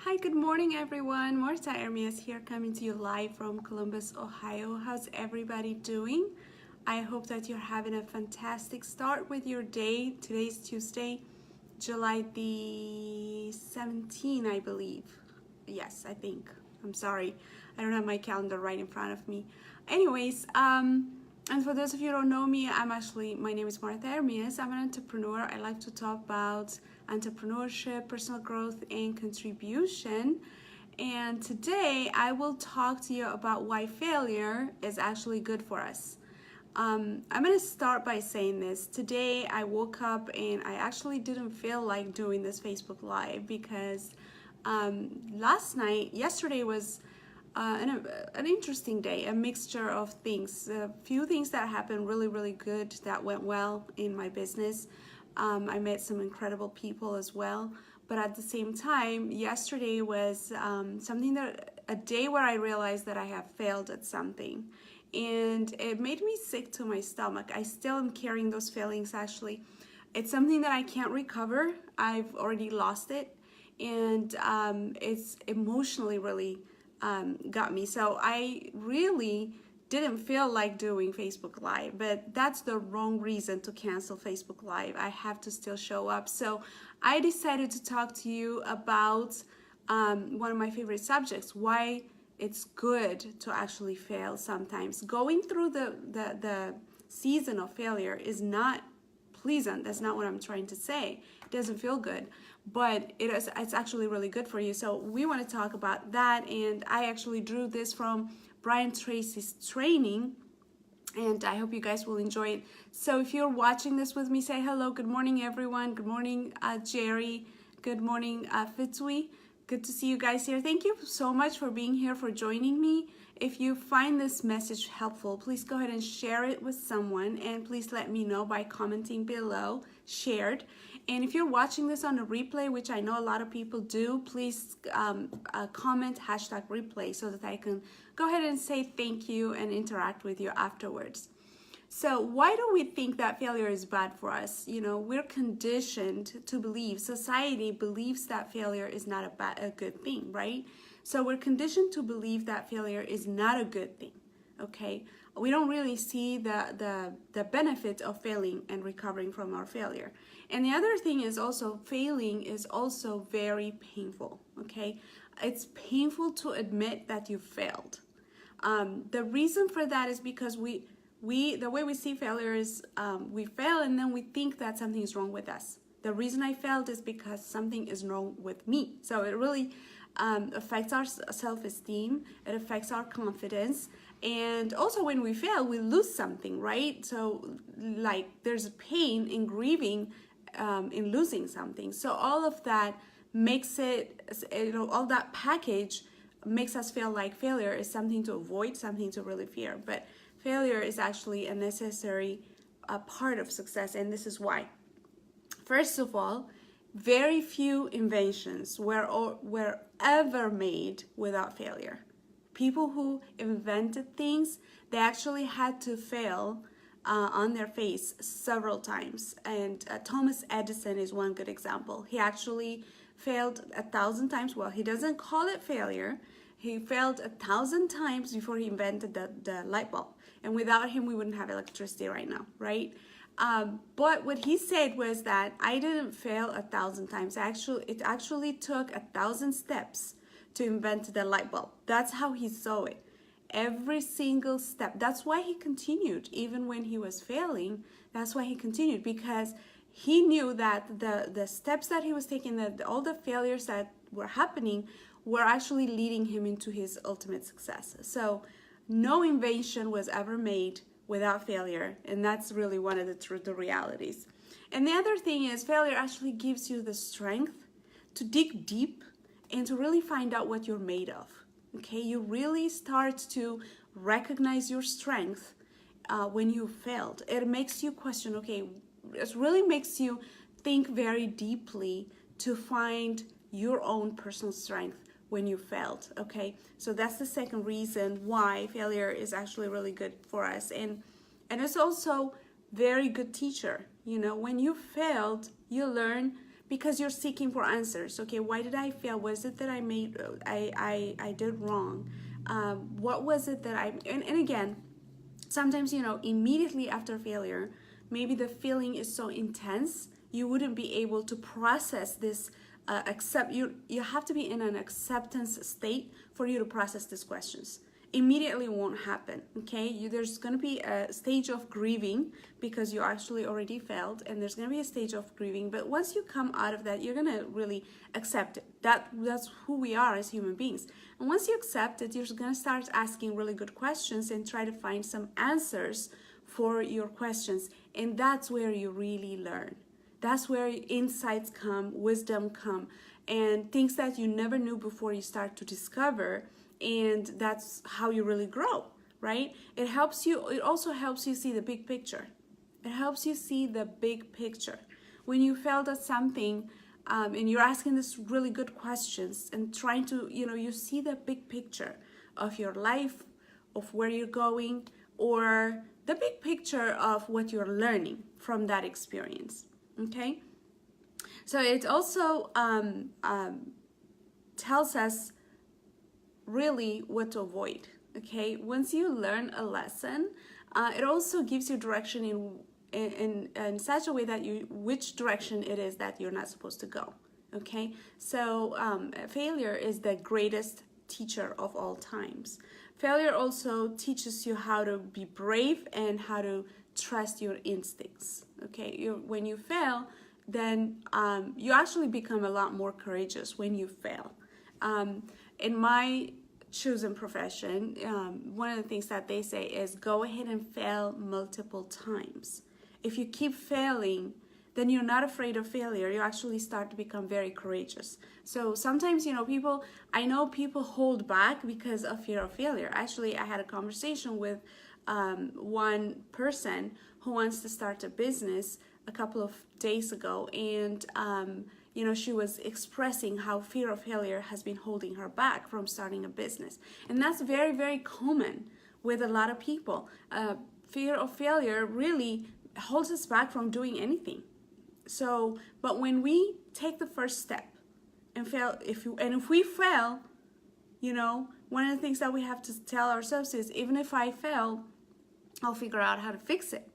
Hi, good morning everyone. Marta Ermias here coming to you live from Columbus, Ohio. How's everybody doing? I hope that you're having a fantastic start with your day. Today's Tuesday, July the 17th, I believe. Yes, I think. I'm sorry. I don't have my calendar right in front of me. Anyways, and for those of you who don't know me, my name is Marta Ermias. I'm an entrepreneur. I like to talk about entrepreneurship, personal growth, and contribution. And today I will talk to you about why failure is actually good for us. I'm going to start by saying this. Today I woke up and I actually didn't feel like doing this Facebook Live because yesterday was an interesting day, a mixture of things. A few things that happened really good that went well in my business. I met some incredible people as well. But at the same time, yesterday was a day where I realized that I have failed at something. And it made me sick to my stomach. I still am carrying those feelings actually. It's something that I can't recover. I've already lost it. And it's emotionally really got me. So I really didn't feel like doing Facebook Live, but that's the wrong reason to cancel Facebook Live. I have to still show up. So I decided to talk to you about one of my favorite subjects, why it's good to actually fail sometimes. Going through the season of failure is not pleasant. That's not what I'm trying to say. It doesn't feel good, but it's actually really good for you. So we want to talk about that, and I actually drew this from Brian Tracy's training, and I hope you guys will enjoy it. So if you're watching this with me, say hello. Good morning, everyone. Good morning, Jerry. Good morning, Fitzwi. Good to see you guys here. Thank you so much for being here, for joining me. If you find this message helpful, please go ahead and share it with someone, and please let me know by commenting below, shared. And if you're watching this on a replay, which I know a lot of people do, please comment #replay so that I can go ahead and say thank you and interact with you afterwards. So why do we think that failure is bad for us? You know, we're conditioned to believe, society believes that failure is not a good thing, right? So we're conditioned to believe that failure is not a good thing, okay? We don't really see the benefit of failing and recovering from our failure. And the other thing is also, failing is also very painful, okay? It's painful to admit that you failed. The reason for that is because the way we see failure is we fail and then we think that something is wrong with us. The reason I failed is because something is wrong with me. So it really affects our self-esteem, it affects our confidence, and also when we fail, we lose something, right? So like there's a pain in grieving, in losing something. So all of that makes it, all that package makes us feel like failure is something to avoid, something to really fear. But failure is actually a necessary part of success, and this is why. First of all, very few inventions were ever made without failure. People who invented things, they actually had to fail on their face several times. And Thomas Edison is one good example. He actually failed 1,000 times. Well, he doesn't call it failure. He failed 1,000 times before he invented the light bulb. And without him, we wouldn't have electricity right now, right? But what he said was that I didn't fail 1,000 times. It actually took 1,000 steps to invent the light bulb. That's how he saw it. Every single step. That's why he continued. Even when he was failing, that's why he continued, because he knew that the steps that he was taking, that all the failures that were happening were actually leading him into his ultimate success. So no invention was ever made without failure, and that's really one of the realities. And the other thing is, failure actually gives you the strength to dig deep and to really find out what you're made of. Okay, you really start to recognize your strength when you failed. It makes you question, okay, it really makes you think very deeply to find your own personal strength when you failed, okay? So that's the second reason why failure is actually really good for us. And it's also very good teacher. You know, when you failed, you learn because you're seeking for answers. Okay, why did I fail? What is it that I did wrong? What was it that and again, sometimes, immediately after failure, maybe the feeling is so intense, you wouldn't be able to process this. You have to be in an acceptance state for you to process these questions. Immediately won't happen. Okay, there's going to be a stage of grieving because you actually already failed, and there's going to be a stage of grieving. But once you come out of that, you're going to really accept it. That's who we are as human beings. And once you accept it, you're going to start asking really good questions and try to find some answers for your questions. And that's where you really learn. That's where insights come, wisdom come, and things that you never knew before you start to discover. And that's how you really grow, right? It also helps you see the big picture. It helps you see the big picture. When you failed at something, and you're asking these really good questions and trying to, you see the big picture of your life, of where you're going, or the big picture of what you're learning from that experience, okay? So it also tells us really what to avoid, okay? Once you learn a lesson, it also gives you direction in such a way that which direction it is that you're not supposed to go, okay? So failure is the greatest teacher of all times. Failure also teaches you how to be brave and how to trust your instincts, okay? When you fail, then you actually become a lot more courageous when you fail. In my chosen profession, one of the things that they say is go ahead and fail multiple times. If you keep failing, then you're not afraid of failure. You actually start to become very courageous. So sometimes, I know people hold back because of fear of failure. Actually, I had a conversation with one person who wants to start a business a couple of days ago, and she was expressing how fear of failure has been holding her back from starting a business. And that's very, very common with a lot of people. Fear of failure really holds us back from doing anything. So, but when we take the first step and fail, if we fail, one of the things that we have to tell ourselves is, even if I fail, I'll figure out how to fix it.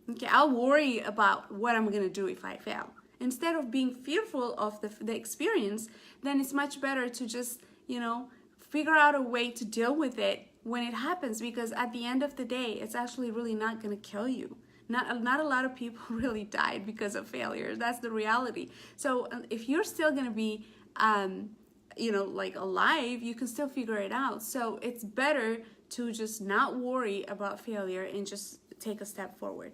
Okay, I'll worry about what I'm going to do if I fail. Instead of being fearful of the experience, then it's much better to just, figure out a way to deal with it when it happens, because at the end of the day, it's actually really not going to kill you. Not a lot of people really died because of failure. That's the reality. So if you're still going to be, alive, you can still figure it out. So it's better to just not worry about failure and just take a step forward.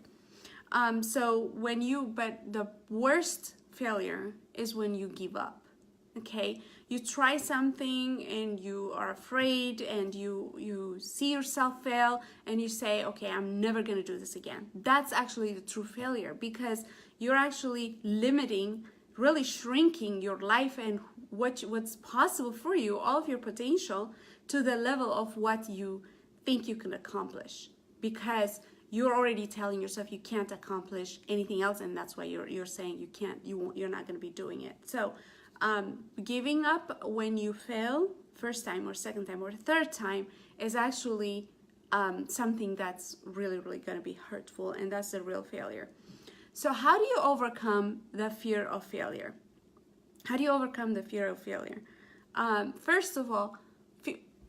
But the worst failure is when you give up, okay? You try something and you are afraid and you see yourself fail and you say, okay, I'm never going to do this again. That's actually the true failure, because you're actually limiting, really shrinking your life and what's possible for you, all of your potential, to the level of what you think you can accomplish, because you're already telling yourself you can't accomplish anything else, and that's why you're saying you're not going to be doing it. So giving up when you fail first time or second time or third time is actually something that's really, really going to be hurtful, and that's the real failure. So how do you overcome the fear of failure? How do you overcome the fear of failure? First of all,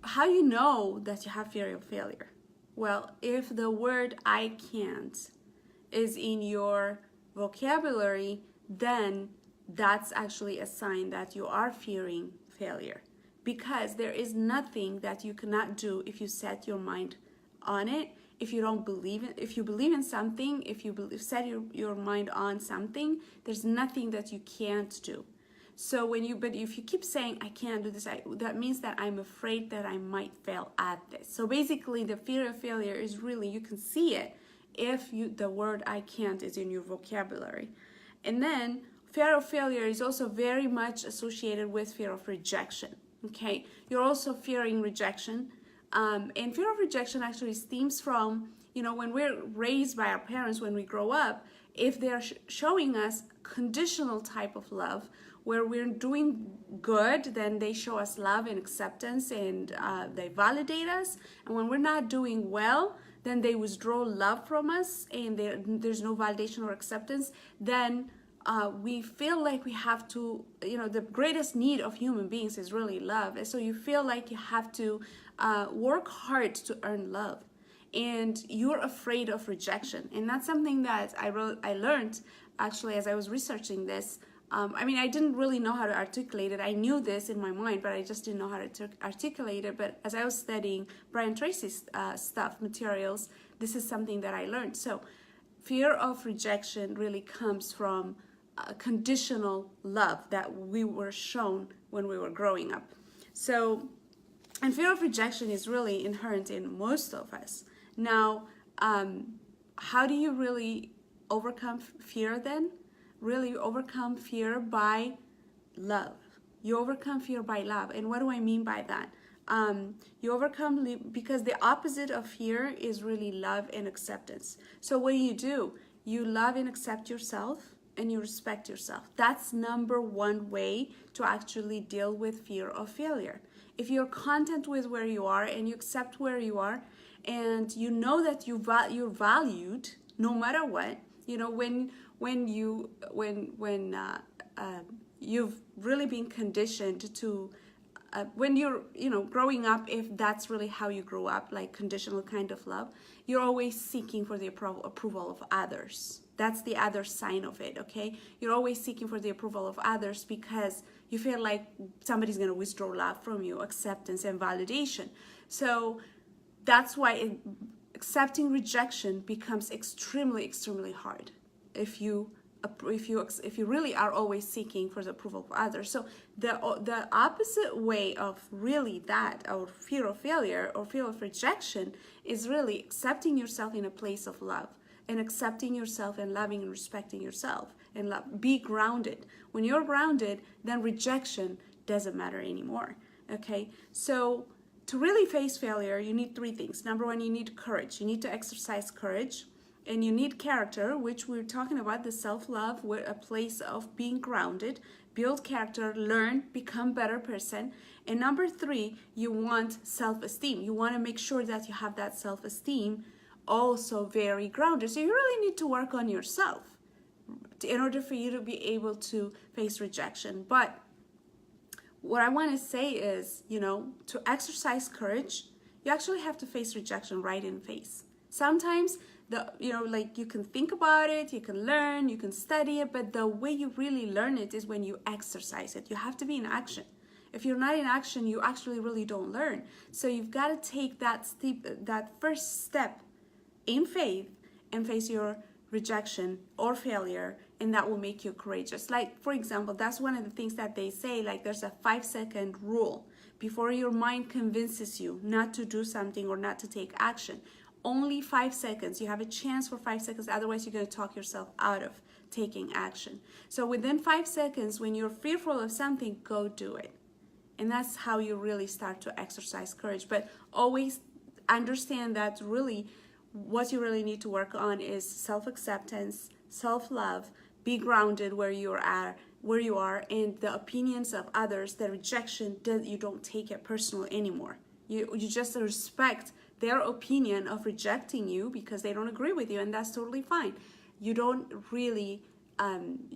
how do you know that you have fear of failure? Well, if the word I can't is in your vocabulary, then that's actually a sign that you are fearing failure, because there is nothing that you cannot do if you set your mind on it. If you don't believe it, if you believe in something, if you set your mind on something, there's nothing that you can't do. So but if you keep saying, I can't do this, that means that I'm afraid that I might fail at this. So basically the fear of failure is really, you can see it if the word I can't is in your vocabulary. And then fear of failure is also very much associated with fear of rejection, okay? You're also fearing rejection. And fear of rejection actually stems from you know, when we're raised by our parents, when we grow up, if they're showing us conditional type of love, where we're doing good, then they show us love and acceptance, and they validate us. And when we're not doing well, then they withdraw love from us, and there's no validation or acceptance. Then we feel like we have to, you know, the greatest need of human beings is really love. And so you feel like you have to work hard to earn love, and you're afraid of rejection. And that's something that I learned actually as I was researching this. I mean, I didn't really know how to articulate it. I knew this in my mind, but I just didn't know how to articulate it. But as I was studying Brian Tracy's materials, this is something that I learned. So fear of rejection really comes from conditional love that we were shown when we were growing up. So, and fear of rejection is really inherent in most of us. Now, how do you really overcome fear then? Really overcome fear by love. You overcome fear by love. And what do I mean by that? You overcome because the opposite of fear is really love and acceptance. So what do? You love and accept yourself, and you respect yourself. That's number one way to actually deal with fear of failure. If you're content with where you are and you accept where you are, and you know that you're valued no matter what, you know, when you've really been conditioned to, when you're, you know, growing up, if that's really how you grew up, like conditional kind of love, you're always seeking for the approval of others. That's the other sign of it, okay? You're always seeking for the approval of others because you feel like somebody's going to withdraw love from you, acceptance and validation. So that's why accepting rejection becomes extremely, extremely hard if you really are always seeking for the approval of others. So the opposite way of really that, or fear of failure or fear of rejection, is really accepting yourself in a place of love, and accepting yourself and loving and respecting yourself, and be grounded. When you're grounded, then rejection doesn't matter anymore. Okay, so to really face failure, you need three things. Number one, you need courage. You need to exercise courage. And you need character, which we're talking about, the self-love, a place of being grounded, build character, learn, become better person. And number three, you want self-esteem. You want to make sure that you have that self-esteem also very grounded. So you really need to work on yourself in order for you to be able to face rejection. But what I want to say is, you know, to exercise courage, you actually have to face rejection right in the face. Sometimes, like you can think about it, you can learn, you can study it, but the way you really learn it is when you exercise it. You have to be in action. If you're not in action, you actually really don't learn. So you've got to take that first step in faith and face your rejection or failure, and that will make you courageous. Like, for example, that's one of the things that they say, like there's a 5-second rule before your mind convinces you not to do something or not to take action. Only 5 seconds. You have a chance for 5 seconds. Otherwise, you're going to talk yourself out of taking action. So within 5 seconds, when you're fearful of something, go do it. And that's how you really start to exercise courage. But always understand that really what you really need to work on is self-acceptance, self-love, be grounded where you are, and the opinions of others, the rejection, you don't take it personal anymore. You just respect their opinion of rejecting you because they don't agree with you, and that's totally fine. You don't really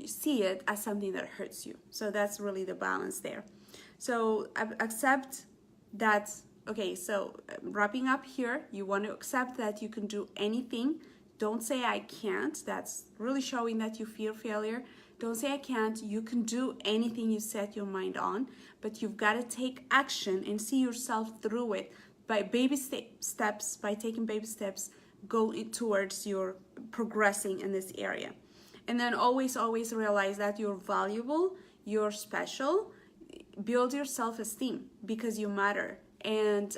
see it as something that hurts you. So that's really the balance there. So accept that. Okay, so wrapping up here, you want to accept that you can do anything. Don't say I can't. That's really showing that you fear failure. Don't say I can't. You can do anything you set your mind on, but you've got to take action and see yourself through it by baby steps, by taking baby steps, go towards your progressing in this area. And then always realize that you're valuable, you're special. Build your self-esteem because you matter. And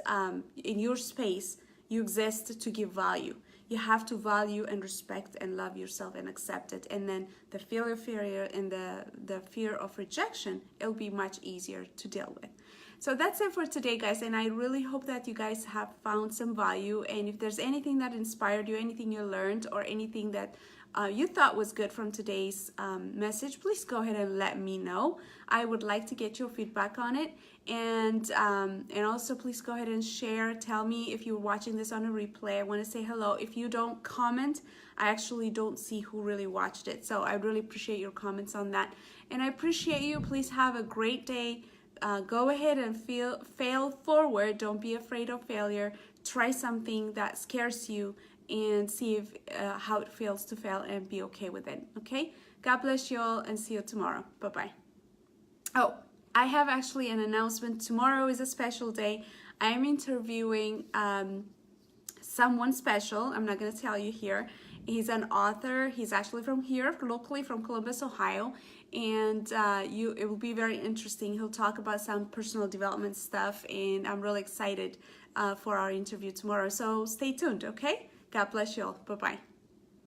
in your space, you exist to give value. you have to value and respect and love yourself and accept it. And then the fear and the fear of rejection, it'll be much easier to deal with. So that's it for today, guys, and I really hope that you guys have found some value. And if there's anything that inspired you, anything you learned, or anything that you thought was good from today's message, please go ahead and let me know. I would like to get your feedback on it. And also please go ahead and share. Tell me if you're watching this on a replay. I want to say hello. If you don't comment, I actually don't see who really watched it. So I really appreciate your comments on that. And I appreciate you. Please have a great day. Go ahead and fail forward. Don't be afraid of failure. Try something that scares you and see if how it feels to fail and be okay with it. Okay? God bless you all and see you tomorrow. Bye-bye. Oh, I have actually an announcement. Tomorrow is a special day. I am interviewing someone special. I'm not going to tell you here. He's an author. He's actually from here, locally from Columbus, Ohio. And it will be very interesting. He'll talk about some personal development stuff, and I'm really excited for our interview tomorrow. So stay tuned, okay? God bless you all. Bye-bye.